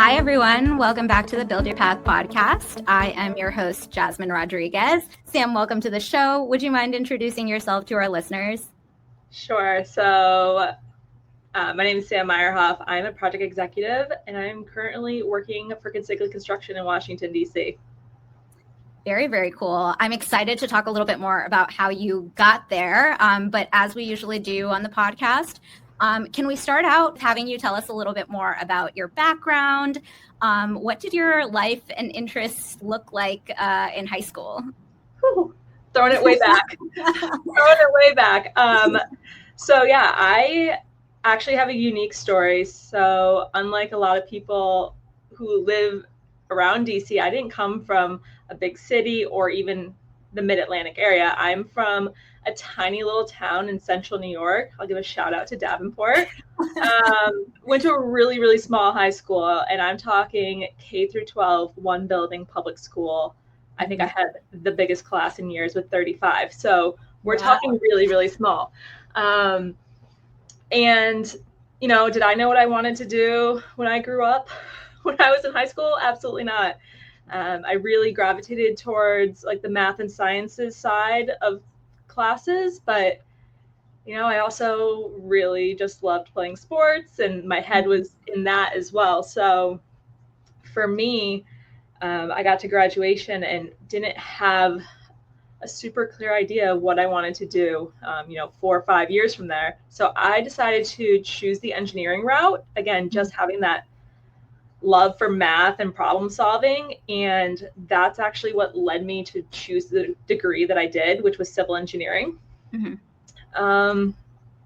Hi, everyone. Welcome back to the Build Your Path podcast. I am your host, Jasmine Rodriguez. Sam, welcome to the show. Would you mind introducing yourself to our listeners? Sure. So my name is Sam Meyerhoff. I'm a project executive, and I'm currently working for Consigli Construction in Washington, D.C. Very, very cool. I'm excited to talk a little bit more about how you got there. But as we usually do on the podcast, can we start out having you tell us a little bit more about your background? What did your life and interests look like in high school? Whew, throwing it way back. So yeah, I actually have a unique story. So unlike a lot of people who live around DC, I didn't come from a big city or even the mid-Atlantic area. I'm from a tiny little town in central New York. I'll give a shout out to Davenport. Went to a really, really small high school, and I'm talking K through 12, one building public school. I think I had the biggest class in years with 35. So we're talking really, really small. And, you know, did I know what I wanted to do when I grew up? When I was in high school? Absolutely not. I really gravitated towards like the math and sciences side of classes, but you know, I also really just loved playing sports, and my head was in that as well. So for me, I got to graduation and didn't have a super clear idea of what I wanted to do, 4 or 5 years from there. So I decided to choose the engineering route. Again, just having that love for math and problem solving. And that's actually what led me to choose the degree that I did, which was civil engineering. Mm-hmm.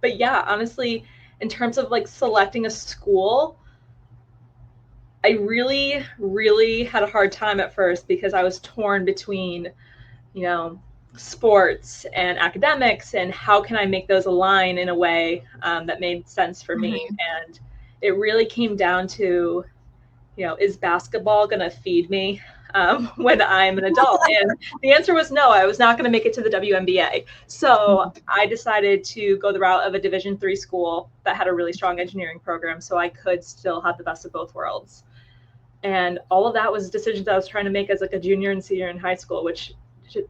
But yeah, honestly, in terms of like selecting a school, I really, really had a hard time at first because I was torn between, you know, sports and academics, and how can I make those align in a way that made sense for me. And it really came down to, you know, is basketball going to feed me when I'm an adult? And the answer was no, I was not going to make it to the WNBA. So I decided to go the route of a Division III school that had a really strong engineering program, so I could still have the best of both worlds. And all of that was decisions I was trying to make as like a junior and senior in high school, which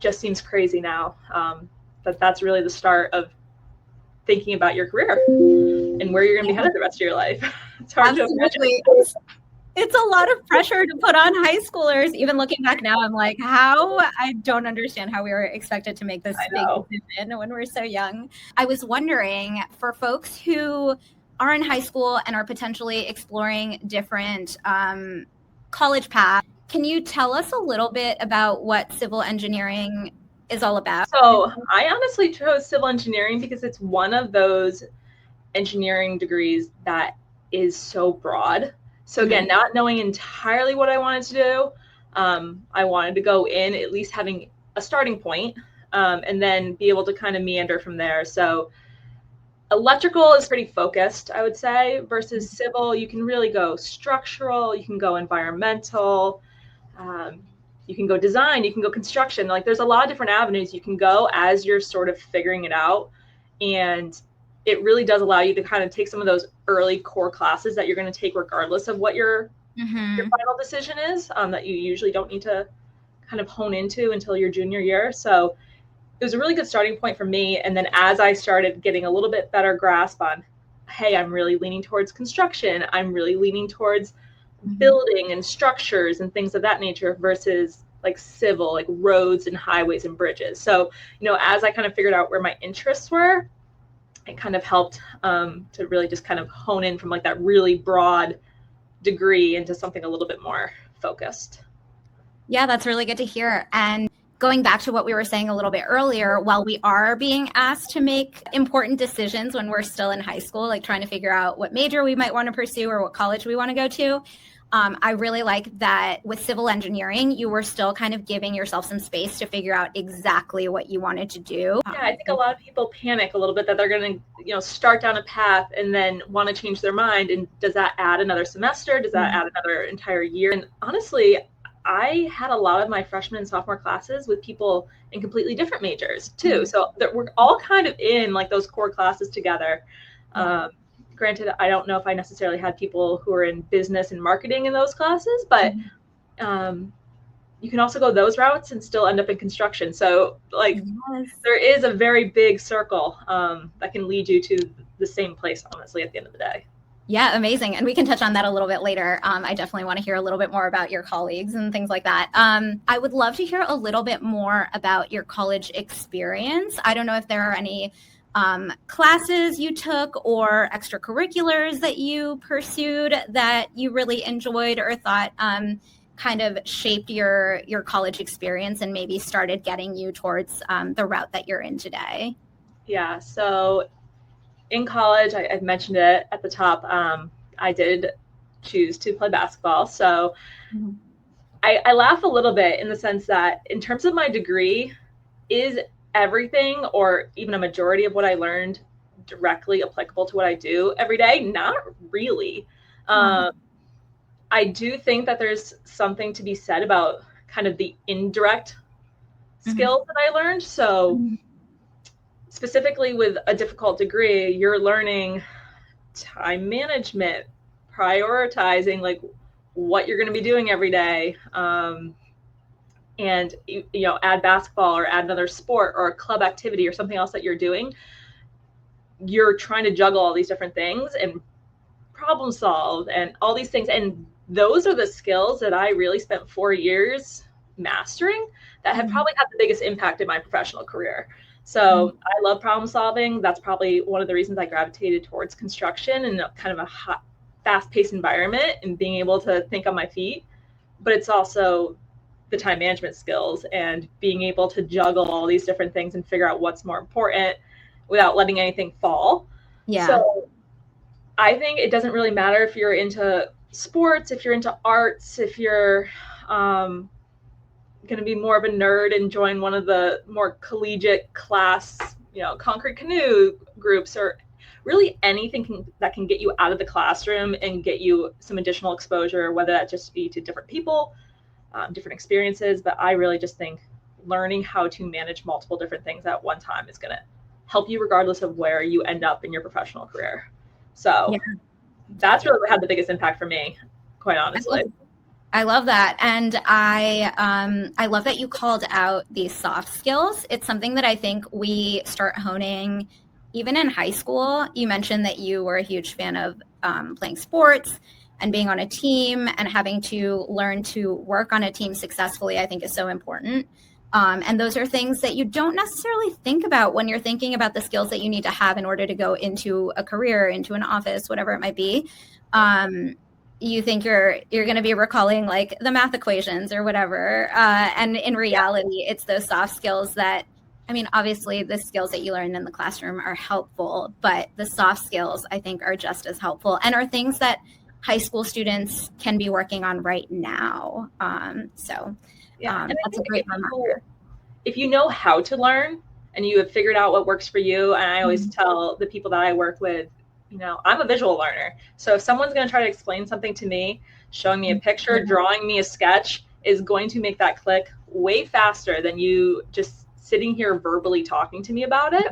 just seems crazy now. But that's really the start of thinking about your career and where you're going to be headed the rest of your life. It's hard to imagine. It's a lot of pressure to put on high schoolers. Even looking back now, I'm like, I don't understand how we were expected to make this big decision when we're so young. I was wondering, for folks who are in high school and are potentially exploring different college paths, can you tell us a little bit about what civil engineering is all about? So I honestly chose civil engineering because it's one of those engineering degrees that is so broad. So again, not knowing entirely what I wanted to do, I wanted to go in at least having a starting point, and then be able to kind of meander from there. So electrical is pretty focused, I would say, versus civil. You can really go structural, you can go environmental, you can go design, you can go construction. Like there's a lot of different avenues you can go as you're sort of figuring it out. And it really does allow you to kind of take some of those early core classes that you're going to take regardless of what your final decision is, that you usually don't need to kind of hone into until your junior year. So it was a really good starting point for me. And then as I started getting a little bit better grasp on, hey, I'm really leaning towards construction, I'm really leaning towards building and structures and things of that nature versus like civil, like roads and highways and bridges. So, you know, as I kind of figured out where my interests were, it kind of helped to really just kind of hone in from like that really broad degree into something a little bit more focused. Yeah, that's really good to hear. And going back to what we were saying a little bit earlier, while we are being asked to make important decisions when we're still in high school, like trying to figure out what major we might want to pursue or what college we want to go to, I really like that with civil engineering, you were still kind of giving yourself some space to figure out exactly what you wanted to do. Yeah, I think a lot of people panic a little bit that they're going to, you know, start down a path and then want to change their mind. And does that add another semester? Does that add another entire year? And honestly, I had a lot of my freshman and sophomore classes with people in completely different majors too. So we're all kind of in like those core classes together. Granted, I don't know if I necessarily had people who are in business and marketing in those classes, but you can also go those routes and still end up in construction. So like there is a very big circle that can lead you to the same place, honestly, at the end of the day. Yeah, amazing. And we can touch on that a little bit later. I definitely want to hear a little bit more about your colleagues and things like that. I would love to hear a little bit more about your college experience. I don't know if there are any classes you took or extracurriculars that you pursued that you really enjoyed or thought kind of shaped your college experience and maybe started getting you towards the route that you're in today. Yeah, so in college, I mentioned it at the top, I did choose to play basketball. So I laugh a little bit in the sense that in terms of my degree, is everything or even a majority of what I learned directly applicable to what I do every day? Not really. I do think that there's something to be said about kind of the indirect skills that I learned. So specifically with a difficult degree, you're learning time management, prioritizing like what you're going to be doing every day. And, you know, add basketball or add another sport or a club activity or something else that you're doing. You're trying to juggle all these different things and problem solve and all these things. And those are the skills that I really spent 4 years mastering that have probably had the biggest impact in my professional career. So I love problem solving. That's probably one of the reasons I gravitated towards construction and kind of a hot, fast-paced environment and being able to think on my feet. But it's also the time management skills and being able to juggle all these different things and figure out what's more important without letting anything fall. Yeah. So I think it doesn't really matter if you're into sports, if you're into arts, if you're going to be more of a nerd and join one of the more collegiate class, you know, concrete canoe groups or really anything that can get you out of the classroom and get you some additional exposure, whether that just be to different people, different experiences. But I really just think learning how to manage multiple different things at one time is going to help you regardless of where you end up in your professional career. So that's really what had the biggest impact for me, quite honestly. I love that. And I love that you called out these soft skills. It's something that I think we start honing even in high school. You mentioned that you were a huge fan of playing sports and being on a team and having to learn to work on a team successfully, I think is so important. And those are things that you don't necessarily think about when you're thinking about the skills that you need to have in order to go into a career, into an office, whatever it might be. You think you're going to be recalling like the math equations or whatever. And in reality, it's those soft skills that, I mean, obviously the skills that you learn in the classroom are helpful, but the soft skills I think are just as helpful and are things that high school students can be working on right now. That's a great reminder. If you know how to learn and you have figured out what works for you, and I always tell the people that I work with, you know, I'm a visual learner. So if someone's going to try to explain something to me, showing me a picture, drawing me a sketch is going to make that click way faster than you just sitting here verbally talking to me about it.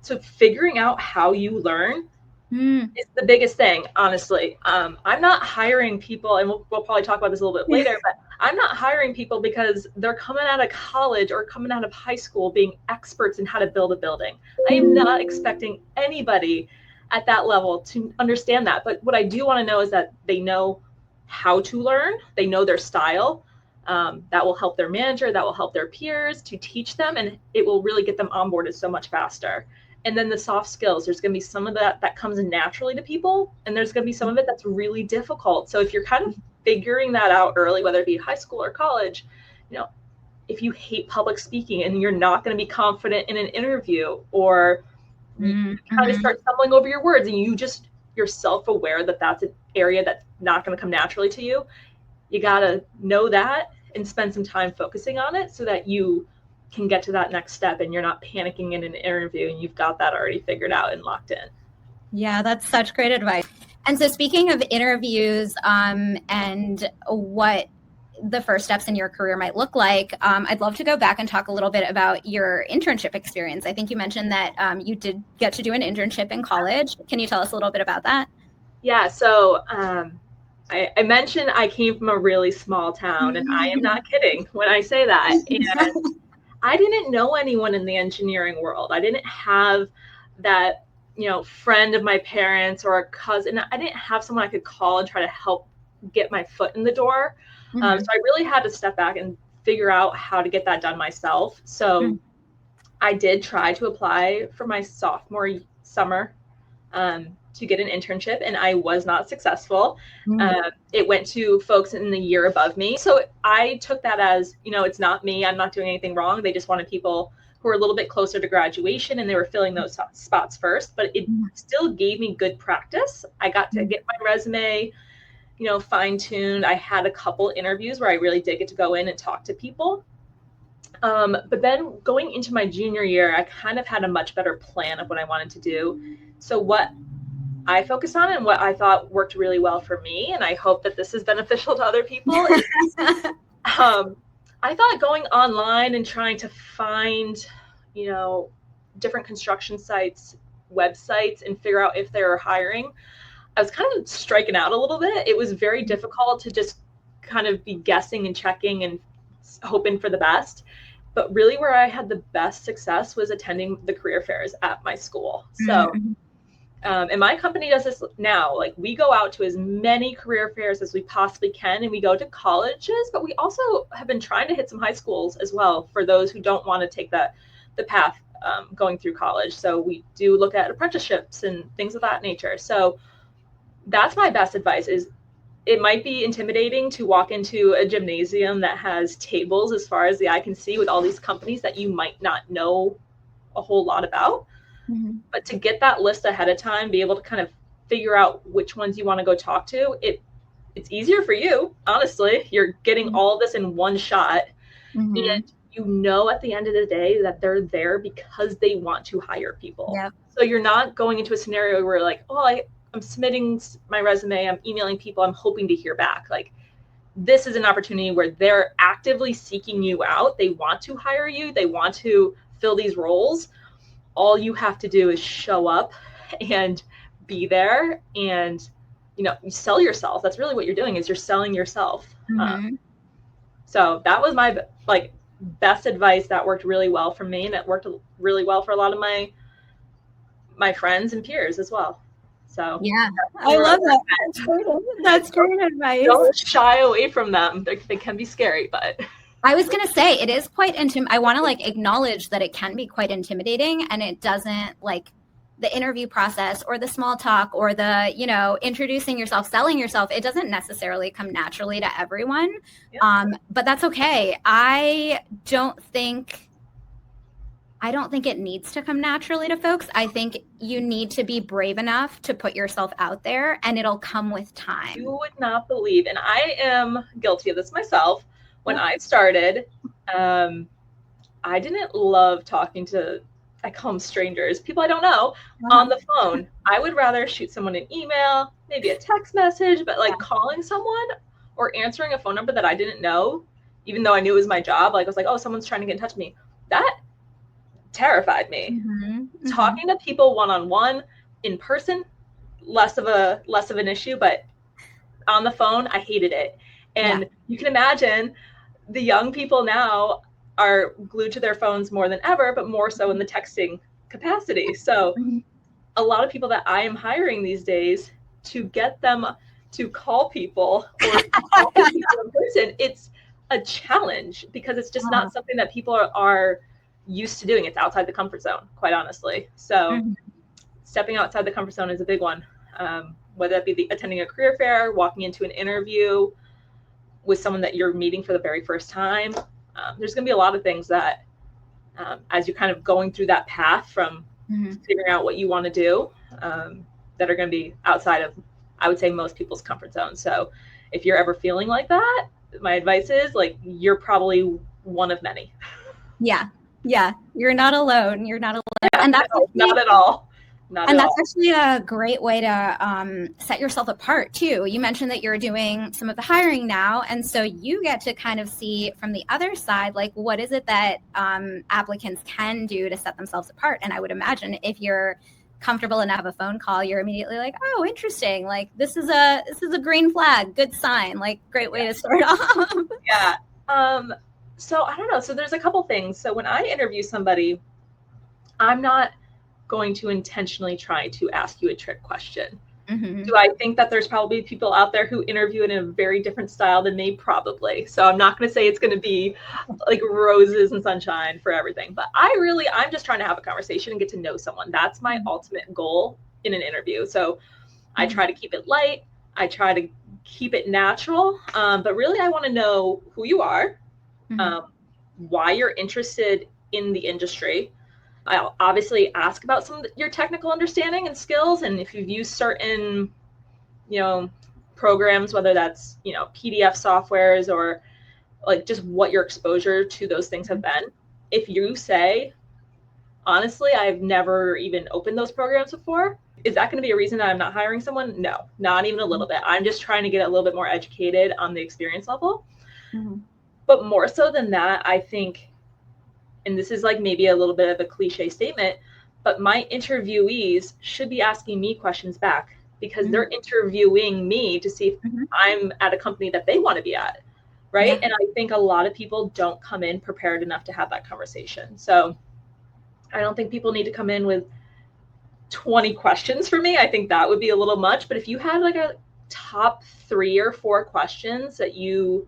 So figuring out how you learn is the biggest thing, honestly. I'm not hiring people, and we'll probably talk about this a little bit later, but I'm not hiring people because they're coming out of college or coming out of high school being experts in how to build a building. I am not expecting anybody at that level to understand that. But what I do want to know is that they know how to learn, they know their style. That will help their manager, that will help their peers to teach them, and it will really get them onboarded so much faster. And then the soft skills, there's going to be some of that comes naturally to people, and there's going to be some of it that's really difficult. So if you're kind of figuring that out early, whether it be high school or college, you know, if you hate public speaking and you're not going to be confident in an interview, or you kind of start stumbling over your words and you're self-aware that that's an area that's not going to come naturally to you, you got to know that and spend some time focusing on it so that you can get to that next step and you're not panicking in an interview and you've got that already figured out and locked in. Yeah, that's such great advice. And so speaking of interviews and what the first steps in your career might look like, I'd love to go back and talk a little bit about your internship experience. I think you mentioned that you did get to do an internship in college. Can you tell us a little bit about that? Yeah, so I mentioned I came from a really small town, and I am not kidding when I say that. And I didn't know anyone in the engineering world. I didn't have that, friend of my parents or a cousin. I didn't have someone I could call and try to help get my foot in the door. So I really had to step back and figure out how to get that done myself. So I did try to apply for my sophomore summer to get an internship, and I was not successful. It went to folks in the year above me. So I took that as, it's not me. I'm not doing anything wrong. They just wanted people who were a little bit closer to graduation, and they were filling those spots first. But it still gave me good practice. I got to get my resume, fine-tuned. I had a couple interviews where I really did get to go in and talk to people. But then going into my junior year, I kind of had a much better plan of what I wanted to do. So what I focused on and what I thought worked really well for me, and I hope that this is beneficial to other people, is, I thought going online and trying to find, different construction sites, websites, and figure out if they were hiring, I was kind of striking out a little bit. It was very difficult to just kind of be guessing and checking and hoping for the best. But really where I had the best success was attending the career fairs at my school. So, and my company does this now. Like, we go out to as many career fairs as we possibly can, and we go to colleges, but we also have been trying to hit some high schools as well for those who don't want to take the path going through college. So we do look at apprenticeships and things of that nature. So that's my best advice. Is it might be intimidating to walk into a gymnasium that has tables as far as the eye can see with all these companies that you might not know a whole lot about. But to get that list ahead of time, be able to kind of figure out which ones you want to go talk to, it's easier for you, honestly. You're getting all of this in one shot. And at the end of the day that they're there because they want to hire people. So you're not going into a scenario where like, I'm submitting my resume, I'm emailing people, I'm hoping to hear back. Like, this is an opportunity where they're actively seeking you out. They want to hire you. They want to fill these roles. All you have to do is show up and be there and, you sell yourself. That's really what you're doing, is you're selling yourself. So that was my best advice. That worked really well for me, and it worked really well for a lot of my friends and peers as well. So yeah, I love that. That's great advice. Don't shy away from them. They can be scary, but I was going to say it is quite I want to acknowledge that it can be quite intimidating, and it doesn't the interview process or the small talk or the, introducing yourself, selling yourself. It doesn't necessarily come naturally to everyone. But that's okay. I don't think it needs to come naturally to folks. I think you need to be brave enough to put yourself out there, and it'll come with time. You would not believe, and I am guilty of this myself. When I started, I didn't love talking to, I call them strangers, people I don't know, on the phone. I would rather shoot someone an email, maybe a text message, but calling someone or answering a phone number that I didn't know, even though I knew it was my job, I was like, oh, someone's trying to get in touch with me. That terrified me. Talking to people one-on-one, in person, less of an issue, but on the phone, I hated it. And you can imagine the young people now are glued to their phones more than ever, but more so in the texting capacity. So a lot of people that I am hiring these days, to get them to call people or call people in person, it's a challenge because it's just not something that people are used to doing. It's outside the comfort zone, quite honestly. So stepping outside the comfort zone is a big one, whether that be attending a career fair, walking into an interview with someone that you're meeting for the very first time. There's going to be a lot of things that, as you're kind of going through that path from figuring out what you want to do, that are going to be outside of, I would say, most people's comfort zone. So if you're ever feeling like that, my advice is you're probably one of many. Yeah. You're not alone. And that's not at all. not And at that's all. actually a great way to set yourself apart too. You mentioned that you're doing some of the hiring now, and so you get to kind of see from the other side, like what is it that applicants can do to set themselves apart. And I would imagine if you're comfortable enough of a phone call, you're immediately like, oh, interesting. Like this is a green flag, good sign, like great way to start off. Yeah. So I don't know. So there's a couple things. So when I interview somebody, I'm not going to intentionally try to ask you a trick question. Mm-hmm. Do I think that there's probably people out there who interview in a very different style than me? Probably. So I'm not going to say it's going to be like roses and sunshine for everything. But I'm just trying to have a conversation and get to know someone. That's my ultimate goal in an interview. So I try to keep it light. I try to keep it natural. But really, I want to know who you are, why you're interested in the industry. I'll obviously ask about some of your technical understanding and skills, and if you've used certain, programs, whether that's, PDF softwares or like just what your exposure to those things have been. If you say, honestly, I've never even opened those programs before, is that going to be a reason that I'm not hiring someone? No, not even a little bit. I'm just trying to get a little bit more educated on the experience level. But more so than that, I think, and this is like maybe a little bit of a cliche statement, but my interviewees should be asking me questions back because they're interviewing me to see if I'm at a company that they want to be at, right? And I think a lot of people don't come in prepared enough to have that conversation. So I don't think people need to come in with 20 questions for me. I think that would be a little much. But if you had like a top 3 or 4 questions that you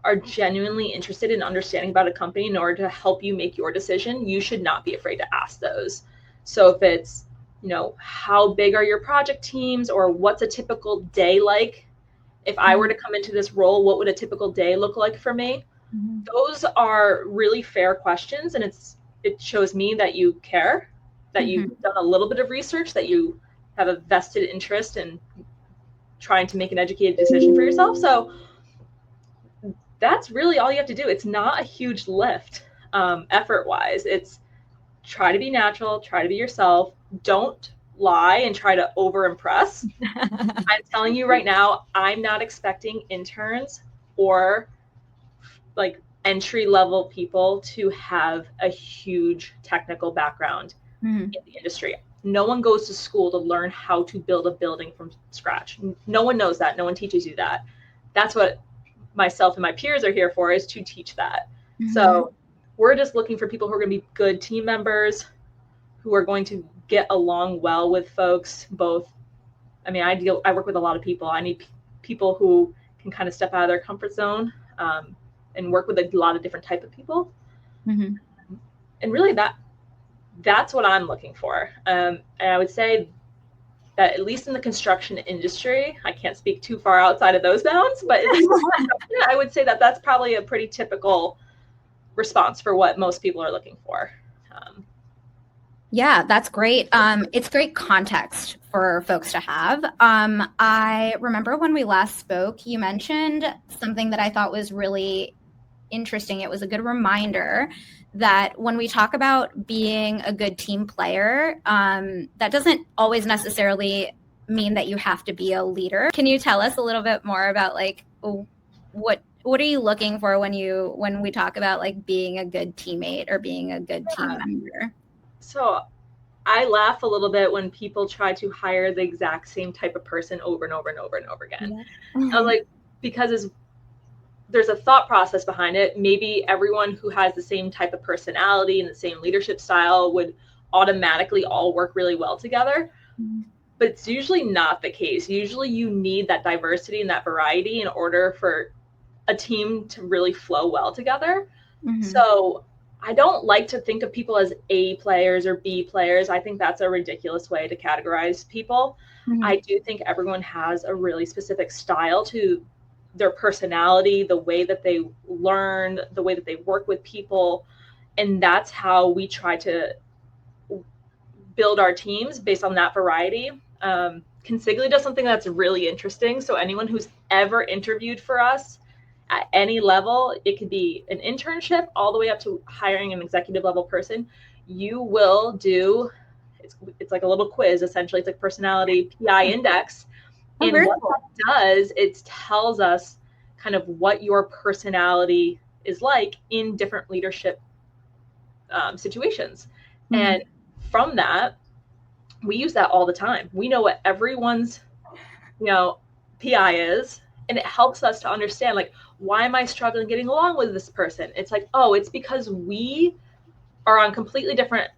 are genuinely interested in understanding about a company in order to help you make your decision, you should not be afraid to ask those. So if it's, how big are your project teams, or what's a typical day like? If I were to come into this role, what would a typical day look like for me? Those are really fair questions, and it shows me that you care, that you've done a little bit of research, that you have a vested interest in trying to make an educated decision for yourself. So that's really all you have to do. It's not a huge lift, effort-wise. It's try to be natural, try to be yourself. Don't lie and try to over-impress. I'm telling you right now, I'm not expecting interns or like entry-level people to have a huge technical background in the industry. No one goes to school to learn how to build a building from scratch. No one knows that. No one teaches you that. That's what myself and my peers are here for, is to teach that. So we're just looking for people who are going to be good team members, who are going to get along well with folks. Both, I work with a lot of people. I need people who can kind of step out of their comfort zone, and work with a lot of different type of people. And really that's what I'm looking for. And I would say that at least in the construction industry, I can't speak too far outside of those bounds, but at least I would say that that's probably a pretty typical response for what most people are looking for. Yeah, that's great. It's great context for folks to have. I remember when we last spoke, you mentioned something that I thought was really interesting. It was a good reminder that when we talk about being a good team player, that doesn't always necessarily mean that you have to be a leader. Can you tell us a little bit more about like what are you looking for when we talk about like being a good teammate or being a good team member? So I laugh a little bit when people try to hire the exact same type of person over and over and over and over again. I was like, because there's a thought process behind it. Maybe everyone who has the same type of personality and the same leadership style would automatically all work really well together. But it's usually not the case. Usually you need that diversity and that variety in order for a team to really flow well together. So I don't like to think of people as A players or B players. I think that's a ridiculous way to categorize people. I do think everyone has a really specific style to their personality, the way that they learn, the way that they work with people. And that's how we try to build our teams, based on that variety. Consigli does something that's really interesting. So anyone who's ever interviewed for us at any level, it could be an internship all the way up to hiring an executive level person, you will do It's like a little quiz, essentially. It's like personality PI index. Oh, And what that does, it tells us kind of what your personality is like in different leadership situations. Mm-hmm. And from that, we use that all the time. We know what everyone's, PI is, and it helps us to understand, like, why am I struggling getting along with this person? It's like, oh, it's because we are on completely different,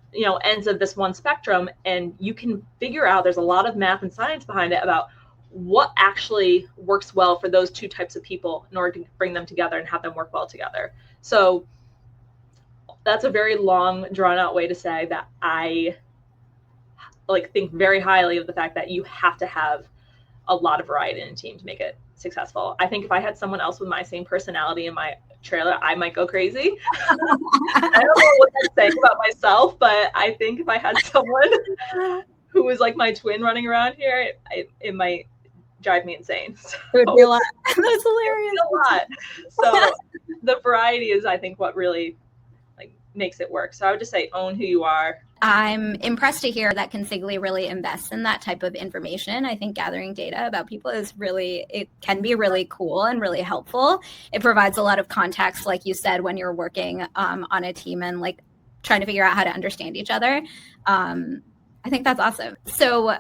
ends of this one spectrum, and you can figure out there's a lot of math and science behind it about what actually works well for those two types of people in order to bring them together and have them work well together. So that's a very long, drawn out way to say that I think very highly of the fact that you have to have a lot of variety in a team to make it successful. I think if I had someone else with my same personality in my trailer, I might go crazy. I don't know what I'm saying about myself, but I think if I had someone who was like my twin running around here, it might drive me insane. So, it would be a lot. That's hilarious. A lot. So the variety is, I think, what really makes it work. So I would just say own who you are. I'm impressed to hear that Consigli really invests in that type of information. I think gathering data about people it can be really cool and really helpful. It provides a lot of context, like you said, when you're working on a team and like trying to figure out how to understand each other. I think that's awesome. So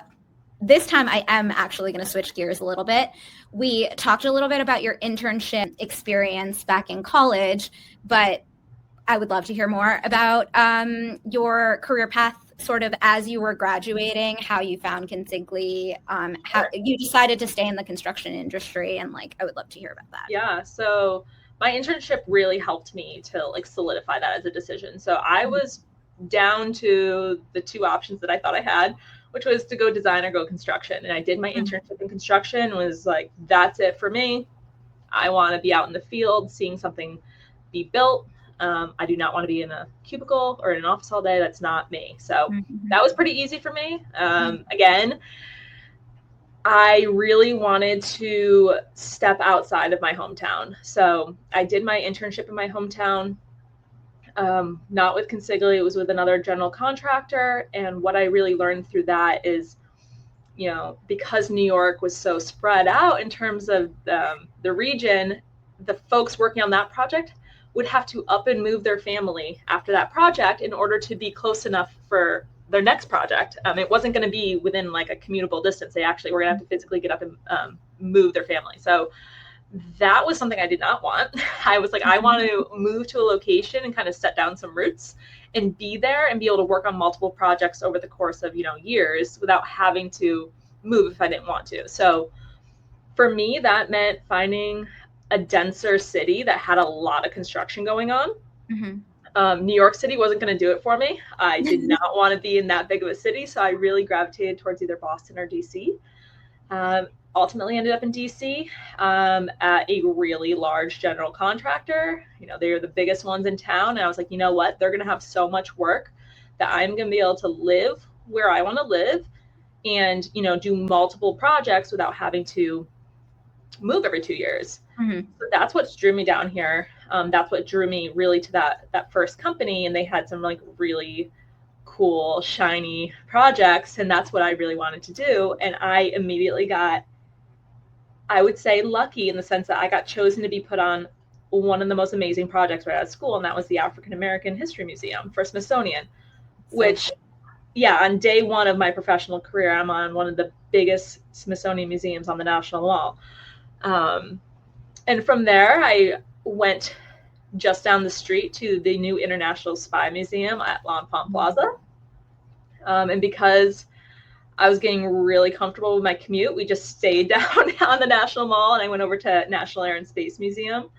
this time I am actually going to switch gears a little bit. We talked a little bit about your internship experience back in college, but I would love to hear more about your career path sort of as you were graduating, how you found Consigli, how you decided to stay in the construction industry, and I would love to hear about that. Yeah, so my internship really helped me to solidify that as a decision. So I was down to the two options that I thought I had, which was to go design or go construction. And I did my internship in construction, was like, that's it for me. I want to be out in the field, seeing something be built. I do not want to be in a cubicle or in an office all day. That's not me. So that was pretty easy for me. Again, I really wanted to step outside of my hometown. So I did my internship in my hometown, not with Consigli. It was with another general contractor. And what I really learned through that is, because New York was so spread out in terms of the region, the folks working on that project would have to up and move their family after that project in order to be close enough for their next project. It wasn't going to be within a commutable distance. They actually were going to have to physically get up and move their family. So that was something I did not want. I was like, I want to move to a location and kind of set down some roots and be there and be able to work on multiple projects over the course of, years without having to move if I didn't want to. So for me, that meant finding a denser city that had a lot of construction going on. New York City wasn't going to do it for me. I did not want to be in that big of a city, so I really gravitated towards either Boston or DC. Ultimately ended up in DC at a really large general contractor. They're the biggest ones in town, and I was like, you know what? They're going to have so much work that I'm going to be able to live where I want to live and, do multiple projects without having to move every 2 years. So that's what drew me down here. That's what drew me really to that first company. And they had some really cool, shiny projects. And that's what I really wanted to do. And I immediately got, I would say, lucky in the sense that I got chosen to be put on one of the most amazing projects right out of school. And that was the African American History Museum for Smithsonian, which, on day one of my professional career, I'm on one of the biggest Smithsonian museums on the National Mall. And from there, I went just down the street to the new International Spy Museum at L'Enfant Plaza. And because I was getting really comfortable with my commute, we just stayed down on the National Mall, and I went over to National Air and Space Museum,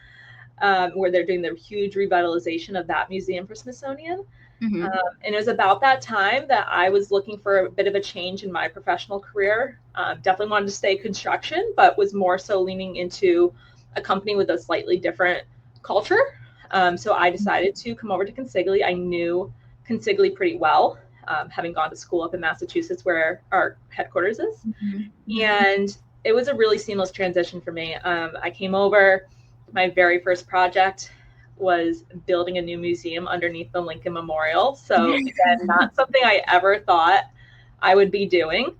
where they're doing the huge revitalization of that museum for Smithsonian. And it was about that time that I was looking for a bit of a change in my professional career. Definitely wanted to stay construction, but was more so leaning into a company with a slightly different culture. So I decided to come over to Consigli. I knew Consigli pretty well, having gone to school up in Massachusetts where our headquarters is. And it was a really seamless transition for me. I came over, my very first project was building a new museum underneath the Lincoln Memorial. So again, not something I ever thought I would be doing.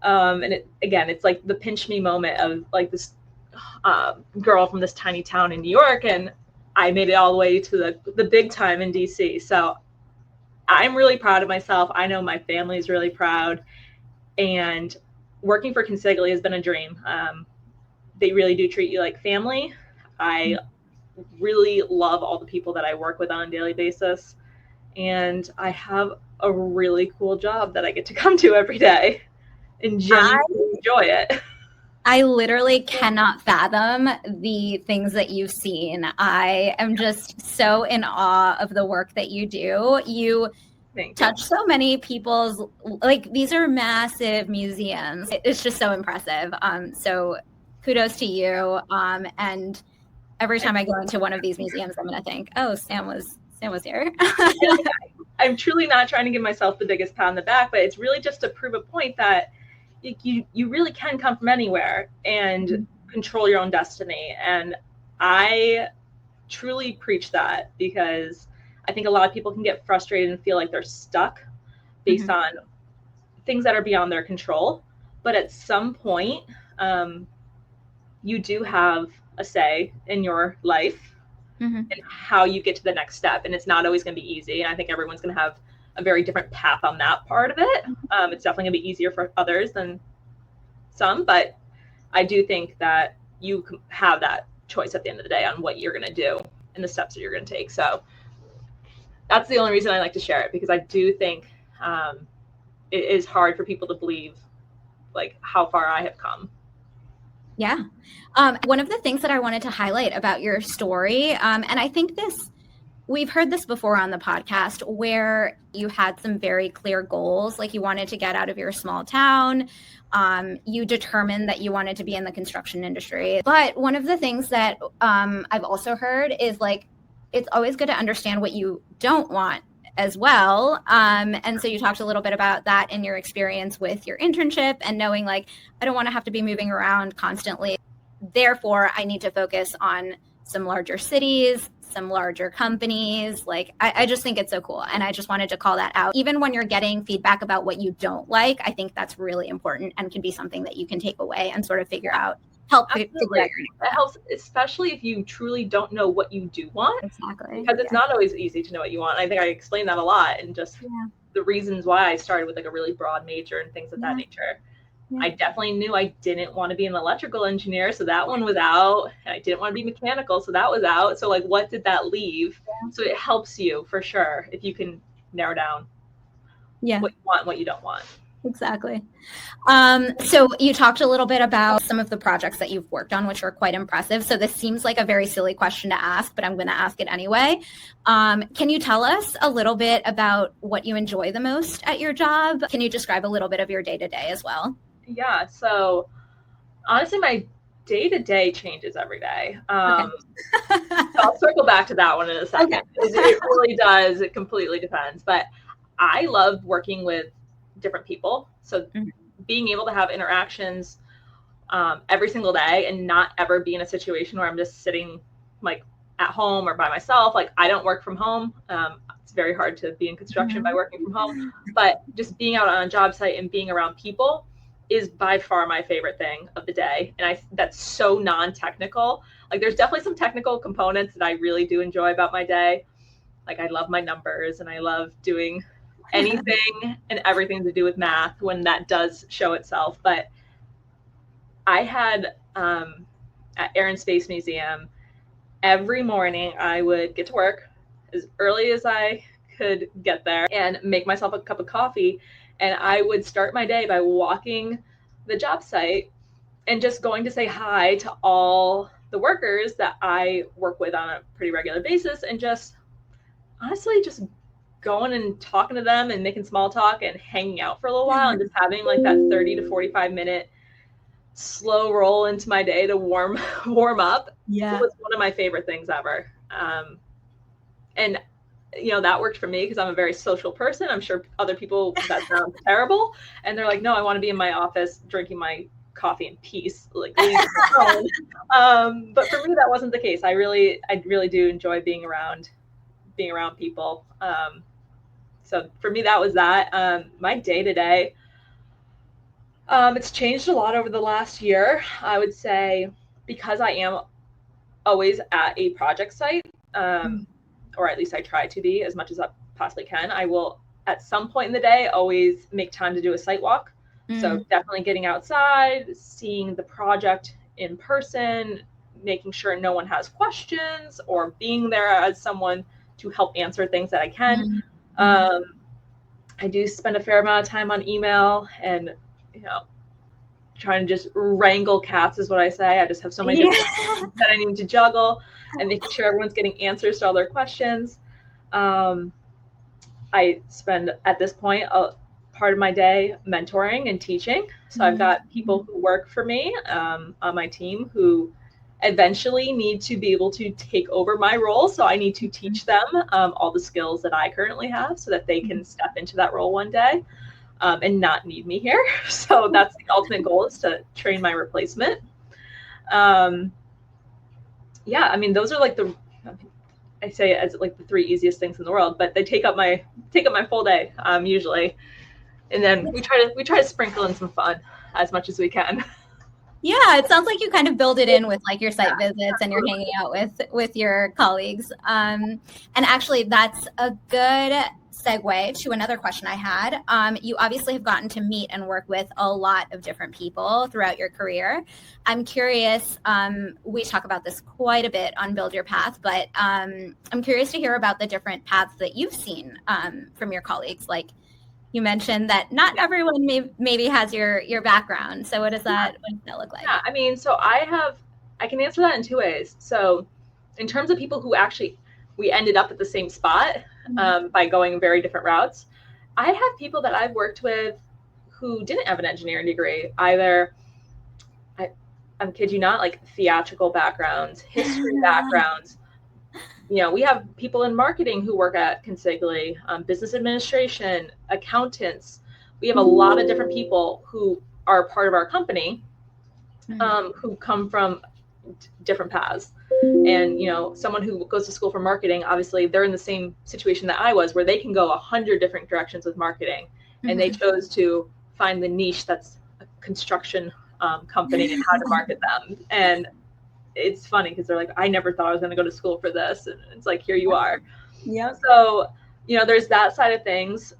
And it's like the pinch me moment of like this girl from this tiny town in New York, and I made it all the way to the big time in DC. So I'm really proud of myself. I know my family is really proud, and working for Consigli has been a dream. They really do treat you like family. I really love all the people that I work with on a daily basis, and I have a really cool job that I get to come to every day and genuinely enjoy it. I literally cannot fathom the things that you've seen. I am just so in awe of the work that you do. You touch so many people's, like, these are massive museums. It's just so impressive. So kudos to you. And every time I go into one of these museums, I'm going to think, oh, Sam was here. I'm truly not trying to give myself the biggest pat on the back, but it's really just to prove a point that you really can come from anywhere and control your own destiny. And I truly preach that, because I think a lot of people can get frustrated and feel like they're stuck based on things that are beyond their control. But at some point, you do have a say in your life and how you get to the next step. And it's not always going to be easy. And I think everyone's going to have a very different path on that part of it. It's definitely going to be easier for others than some, but I do think that you have that choice at the end of the day on what you're going to do and the steps that you're going to take. So that's the only reason I like to share it, because I do think it is hard for people to believe like how far I have come. Yeah. One of the things that I wanted to highlight about your story, and I think we've heard this before on the podcast, where you had some very clear goals, like you wanted to get out of your small town. You determined that you wanted to be in the construction industry. But one of the things that I've also heard is like, it's always good to understand what you don't want as well. And so you talked a little bit about that in your experience with your internship and knowing like, I don't want to have to be moving around constantly. Therefore, I need to focus on some larger cities, some larger companies. Like, I just think it's so cool. And I just wanted to call that out. Even when you're getting feedback about what you don't like, I think that's really important and can be something that you can take away and sort of figure out, help figure out. It helps, especially if you truly don't know what you do want. Exactly. Because it's not always easy to know what you want. I think I explained that a lot, and just the reasons why I started with like a really broad major and things of that nature. Yeah. I definitely knew I didn't want to be an electrical engineer, so that one was out. And I didn't want to be mechanical, so that was out. So like, what did that leave? Yeah. So it helps you for sure if you can narrow down what you want and what you don't want. Exactly. So you talked a little bit about some of the projects that you've worked on, which are quite impressive. So this seems like a very silly question to ask, but I'm going to ask it anyway. Can you tell us a little bit about what you enjoy the most at your job? Can you describe a little bit of your day-to-day as well? Yeah. So honestly, my day-to-day changes every day. So I'll circle back to that one in a second. Okay. It really does. It completely depends. But I love working with different people. So being able to have interactions every single day and not ever be in a situation where I'm just sitting like at home or by myself. Like, I don't work from home. It's very hard to be in construction by working from home, but just being out on a job site and being around people is by far my favorite thing of the day. And that's so non-technical. Like, there's definitely some technical components that I really do enjoy about my day. Like, I love my numbers and I love doing anything and everything to do with math when that does show itself. But I had at Air and Space Museum, every morning I would get to work as early as I could get there and make myself a cup of coffee. And I would start my day by walking the job site and just going to say hi to all the workers that I work with on a pretty regular basis, and just honestly just going and talking to them and making small talk and hanging out for a little while and just having like that 30 to 45 minute slow roll into my day to warm up. Yeah. It was one of my favorite things ever. And you know, that worked for me because I'm a very social person. I'm sure other people, that sounds terrible. And they're like, no, I want to be in my office drinking my coffee in peace, like leave me alone. But for me, that wasn't the case. I really do enjoy being around people. So for me, that was that. My day to day, It's changed a lot over the last year. I would say because I am always at a project site, or at least I try to be as much as I possibly can. I will, at some point in the day, always make time to do a site walk. So definitely getting outside, seeing the project in person, making sure no one has questions, or being there as someone to help answer things that I can. I do spend a fair amount of time on email and, trying to just wrangle cats is what I say. I just have so many different things that I need to juggle and making sure everyone's getting answers to all their questions. I spend, at this point, a part of my day mentoring and teaching. So I've got people who work for me on my team who eventually need to be able to take over my role. So I need to teach them all the skills that I currently have so that they can step into that role one day. And not need me here. So that's the ultimate goal, is to train my replacement. Those are like I say it as like the 3 easiest things in the world, but they take up my full day usually. And then we try to sprinkle in some fun as much as we can. Yeah, it sounds like you kind of build it in with like your site visits and you're hanging out with your colleagues. And actually that's a good segue to another question I had. You obviously have gotten to meet and work with a lot of different people throughout your career. I'm curious, we talk about this quite a bit on Build Your Path, but I'm curious to hear about the different paths that you've seen from your colleagues. Like you mentioned that not everyone maybe has your background. So what does that look like? Yeah, so I can answer that in 2 ways. So in terms of people who actually, we ended up at the same spot by going very different routes. I have people that I've worked with who didn't have an engineering degree, either, I'm kid you not, like theatrical backgrounds, history backgrounds. We have people in marketing who work at Consigli, business administration, accountants. We have a lot of different people who are part of our company who come from different paths. And, someone who goes to school for marketing, obviously they're in the same situation that I was, where they can go 100 different directions with marketing. And they chose to find the niche that's a construction company and how to market them. And it's funny because they're like, I never thought I was going to go to school for this. And it's like, here you are. Yeah. So, there's that side of things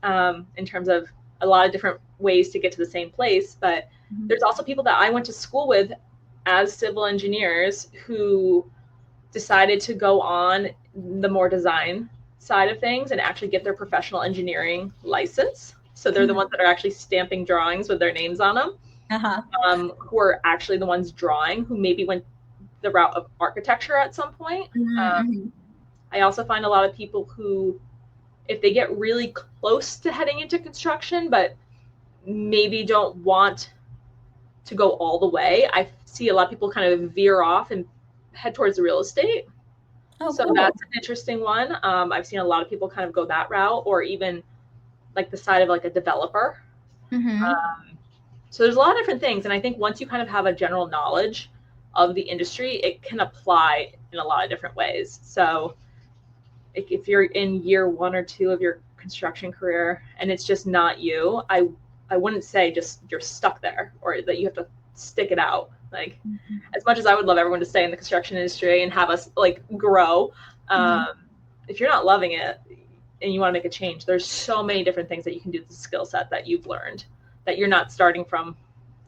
in terms of a lot of different ways to get to the same place. But there's also people that I went to school with as civil engineers who decided to go on the more design side of things and actually get their professional engineering license. So they're the ones that are actually stamping drawings with their names on them, who are actually the ones drawing, who maybe went the route of architecture at some point. I also find a lot of people who, if they get really close to heading into construction, but maybe don't want to go all the way, I see a lot of people kind of veer off and head towards the real estate. So cool. That's an interesting one. I've seen a lot of people kind of go that route, or even like the side of like a developer. So there's a lot of different things. And I think once you kind of have a general knowledge of the industry, it can apply in a lot of different ways. So if you're in year 1 or 2 of your construction career and it's just not you, I wouldn't say just you're stuck there or that you have to stick it out. Like as much as I would love everyone to stay in the construction industry and have us like grow, if you're not loving it and you want to make a change, there's so many different things that you can do with the skill set that you've learned, that you're not starting from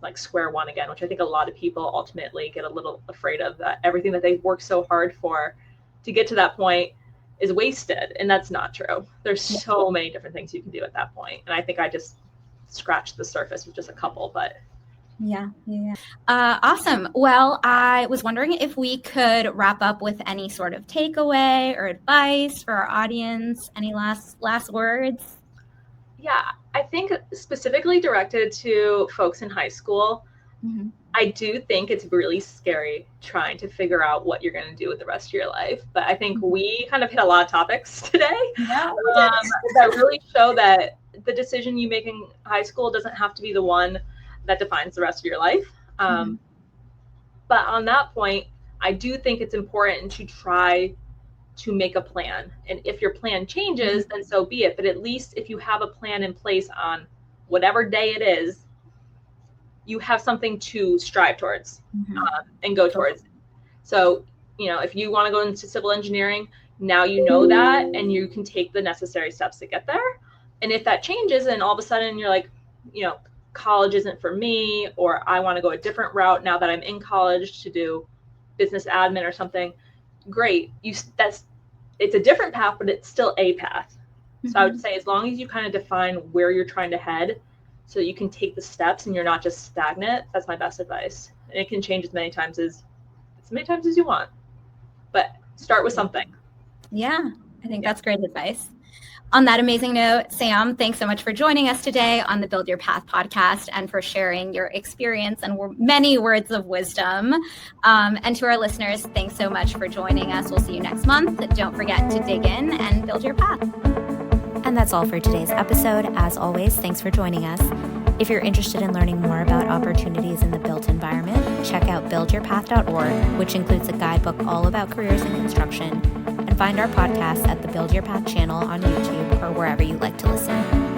like square one again, which I think a lot of people ultimately get a little afraid of, that everything that they've worked so hard for to get to that point is wasted. And that's not true. There's so many different things you can do at that point. And I think I just scratched the surface with just a couple, but yeah. Awesome. Well, I was wondering if we could wrap up with any sort of takeaway or advice for our audience. Any last words? Yeah, I think specifically directed to folks in high school, I do think it's really scary trying to figure out what you're going to do with the rest of your life. But I think we kind of hit a lot of topics today that really show that the decision you make in high school doesn't have to be the one that defines the rest of your life. But on that point, I do think it's important to try to make a plan. And if your plan changes, then so be it. But at least if you have a plan in place on whatever day it is, you have something to strive towards and go towards. So, if you want to go into civil engineering, now you know that, and you can take the necessary steps to get there. And if that changes and all of a sudden you're like, college isn't for me, or I want to go a different route now that I'm in college to do business admin or something, great. It's a different path, but it's still a path. So I would say as long as you kind of define where you're trying to head so that you can take the steps and you're not just stagnant, that's my best advice. And it can change as many times as you want. But start with something. Yeah, I think that's great advice. On that amazing note, Sam, thanks so much for joining us today on the Build Your Path podcast and for sharing your experience and many words of wisdom. And to our listeners, thanks so much for joining us. We'll see you next month. Don't forget to dig in and build your path. And that's all for today's episode. As always, thanks for joining us. If you're interested in learning more about opportunities in the built environment, check out buildyourpath.org, which includes a guidebook all about careers in construction. And find our podcast at the Build Your Path channel on YouTube or wherever you like to listen.